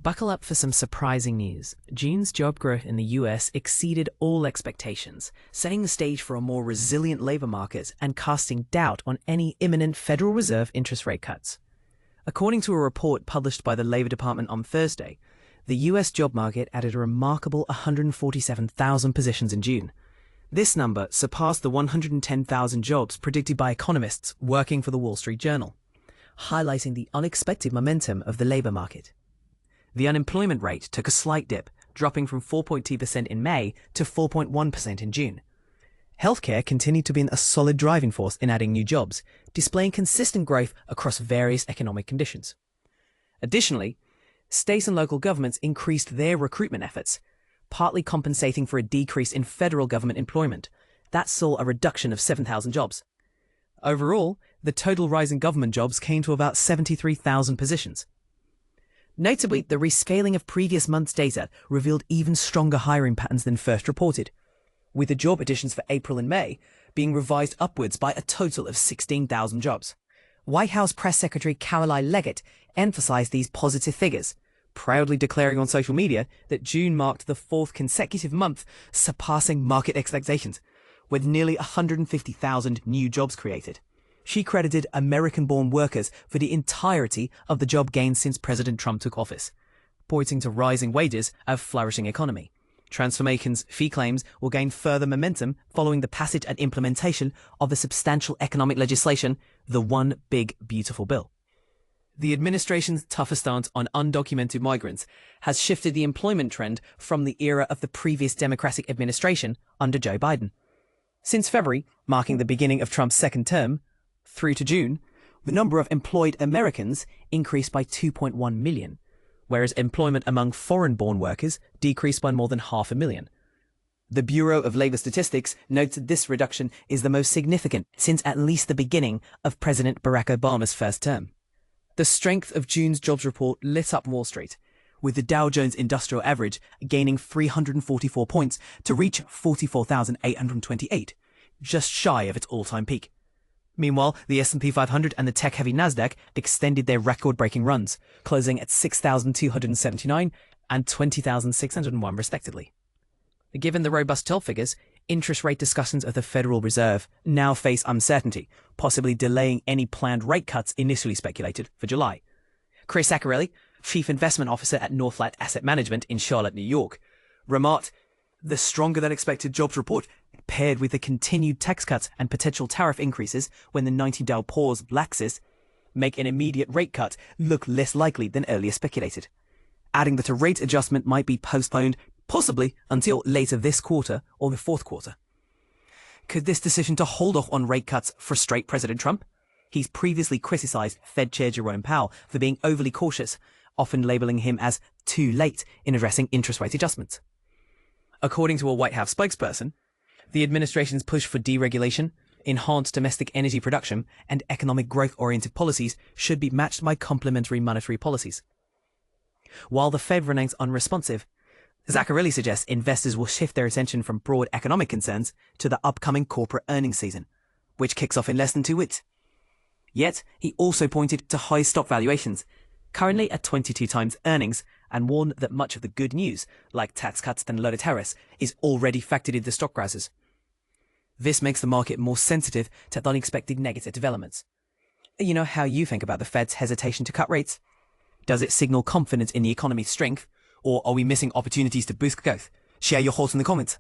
Buckle up for some surprising news. June's job growth in the US exceeded all expectations, setting the stage for a more resilient labor market and casting doubt on any imminent Federal Reserve interest rate cuts. According to a report published by the Labor Department on Thursday, the US job market added a remarkable 147,000 positions in June. This number surpassed the 110,000 jobs predicted by economists working for the Wall Street Journal, highlighting the unexpected momentum of the labor market. The unemployment rate took a slight dip, dropping from 4.2% in May to 4.1% in June. Healthcare continued to be a solid driving force in adding new jobs, displaying consistent growth across various economic conditions. Additionally, states and local governments increased their recruitment efforts, partly compensating for a decrease in federal government employment. That saw a reduction of 7,000 jobs. Overall, the total rise in government jobs came to about 73,000 positions. Notably, the rescaling of previous months' data revealed even stronger hiring patterns than first reported, with the job additions for April and May being revised upwards by a total of 16,000 jobs. White House Press Secretary Karoline Leavitt emphasized these positive figures, proudly declaring on social media that June marked the fourth consecutive month surpassing market expectations, with nearly 150,000 new jobs created. She credited American-born workers for the entirety of the job gains since President Trump took office, pointing to rising wages and a flourishing economy. Transformation's fee claims will gain further momentum following the passage and implementation of the substantial economic legislation, the One Big Beautiful Bill. The administration's tougher stance on undocumented migrants has shifted the employment trend from the era of the previous Democratic administration under Joe Biden. Since February, marking the beginning of Trump's second term, through to June, the number of employed Americans increased by 2.1 million, whereas employment among foreign-born workers decreased by more than 500,000. The Bureau of Labor Statistics notes that this reduction is the most significant since at least the beginning of President Barack Obama's first term. The strength of June's jobs report lit up Wall Street, with the Dow Jones Industrial Average gaining 344 points to reach 44,828, just shy of its all-time peak. Meanwhile, the S&P 500 and the tech-heavy Nasdaq extended their record-breaking runs, closing at 6,279 and 20,601 respectively. Given the robust job figures, interest rate discussions of the Federal Reserve now face uncertainty, possibly delaying any planned rate cuts initially speculated for July. Chris Zaccarelli, Chief Investment Officer at Northlight Asset Management in Charlotte, New York, remarked, "The stronger-than-expected jobs report paired with the continued tax cuts and potential tariff increases when the 90-day pause laxes, make an immediate rate cut look less likely than earlier speculated," adding that a rate adjustment might be postponed possibly until later this quarter or the fourth quarter. Could this decision to hold off on rate cuts frustrate President Trump? He's previously criticized Fed Chair Jerome Powell for being overly cautious, often labeling him as too late in addressing interest rate adjustments. According to a White House spokesperson, the administration's push for deregulation, enhanced domestic energy production, and economic growth-oriented policies should be matched by complementary monetary policies. While the Fed remains unresponsive, Zaccarelli suggests investors will shift their attention from broad economic concerns to the upcoming corporate earnings season, which kicks off in less than 2 weeks. Yet, he also pointed to high stock valuations, currently at 22 times earnings, and warned that much of the good news, like tax cuts and lower tariffs, is already factored into stock prices. This makes the market more sensitive to unexpected negative developments. You know how you think about the Fed's hesitation to cut rates? Does it signal confidence in the economy's strength, or are we missing opportunities to boost growth? Share your thoughts in the comments.